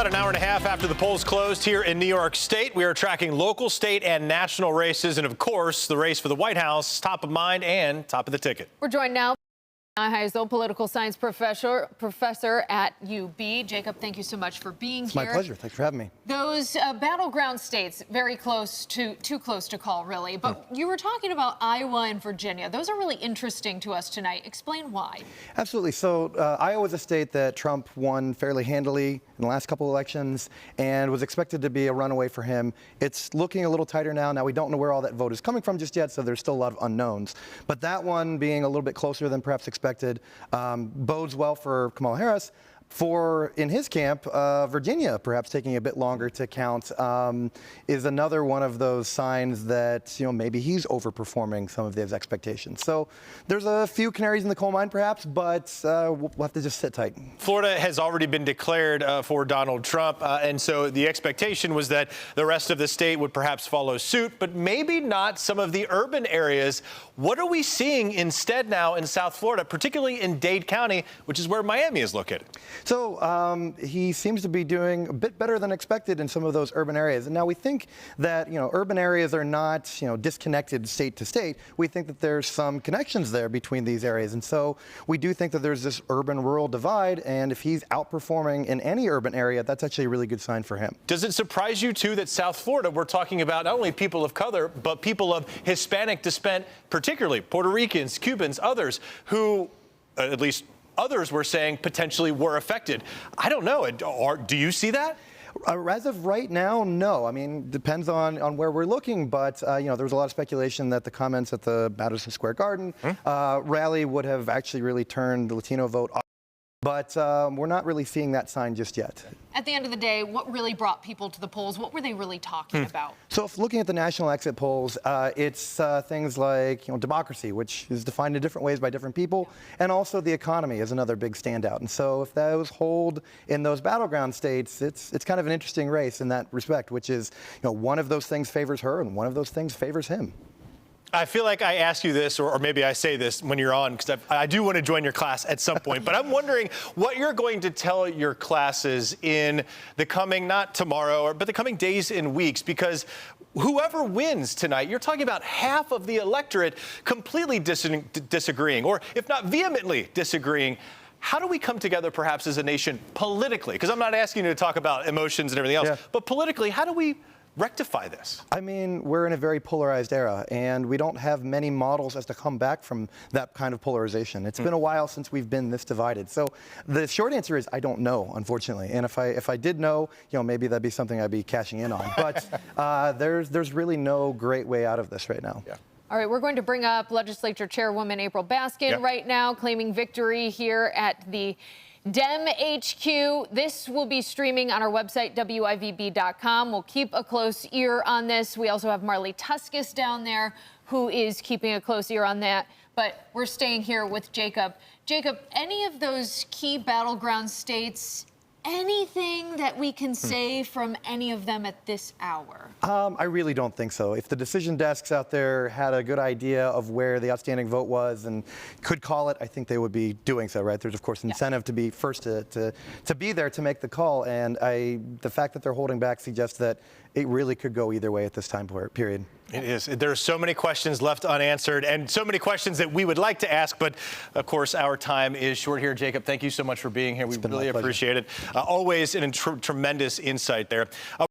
About an hour and a half after the polls closed here in New York State, we are tracking local, state, and national races. And, of course, the race for the White House, top of mind and top of the ticket. We're joined now by Neiheisel, political science professor at UB. Jacob, thank you so much for being here. It's my pleasure. Thanks for having me. Those battleground states, very close to, too close to call, really. But you were talking about Iowa and Virginia. Those are really interesting to us tonight. Explain why. Absolutely. So Iowa is a state that Trump won fairly handily in the last couple of elections and was expected to be a runaway for him. It's looking a little tighter now. Now, we don't know where all that vote is coming from just yet, so there's still a lot of unknowns. But that one being a little bit closer than perhaps expected bodes well for Kamala Harris. In his camp, Virginia perhaps taking a bit longer to count is another one of those signs that, maybe he's overperforming some of his expectations. So there's a few canaries in the coal mine perhaps, but we'll have to just sit tight. Florida has already been declared for Donald Trump, and so the expectation was that the rest of the state would perhaps follow suit, but maybe not some of the urban areas. What are we seeing instead now in South Florida, particularly in Dade County, which is where Miami is located? So he seems to be doing a bit better than expected in some of those urban areas. And now we think that, urban areas are not, disconnected state to state. We think that there's some connections there between these areas. And so we do think that there's this urban-rural divide. And if he's outperforming in any urban area, that's actually a really good sign for him. Does it surprise you, too, that South Florida, we're talking about not only people of color, but people of Hispanic descent, particularly Puerto Ricans, Cubans, others who, at least others were saying potentially were affected? I don't know. Do you see that? As of right now, no. I mean, depends on where we're looking, but there was a lot of speculation that the comments at the Madison Square Garden rally would have actually really turned the Latino vote off. But we're not really seeing that sign just yet. At the end of the day, what really brought people to the polls? What were they really talking about? So if looking at the national exit polls, it's things like democracy, which is defined in different ways by different people, and also the economy is another big standout. And so if those hold in those battleground states, it's kind of an interesting race in that respect, which is one of those things favors her and one of those things favors him. I feel like I ask you this, or maybe I say this when you're on, because I do want to join your class at some point. But I'm wondering what you're going to tell your classes in the coming, not tomorrow, but the coming days and weeks, because whoever wins tonight, you're talking about half of the electorate completely disagreeing, or if not vehemently disagreeing. How do we come together perhaps as a nation politically? Because I'm not asking you to talk about emotions and everything else, but politically, how do we rectify this? I mean, we're in a very polarized era, and we don't have many models as to come back from that kind of polarization. It's been a while since we've been this divided. So the short answer is I don't know, unfortunately. And if I did know, maybe that'd be something I'd be cashing in on. But there's really no great way out of this right now. Yeah. All right, we're going to bring up Legislature Chairwoman April Baskin right now, claiming victory here at the Dem HQ. This will be streaming on our website, WIVB.com. We'll keep a close ear on this. We also have Marley Tuskus down there, who is keeping a close ear on that. But we're staying here with Jacob. Jacob, any of those key battleground states, anything that we can say from any of them at this hour? I really don't think so. If the decision desks out there had a good idea of where the outstanding vote was and could call it, I think they would be doing so, right? There's, of course, incentive to be first to be there to make the call. And the fact that they're holding back suggests that it really could go either way at this time period. It is. There are so many questions left unanswered and so many questions that we would like to ask. But, of course, our time is short here. Jacob, thank you so much for being here. We really appreciate it. Always a tremendous insight there.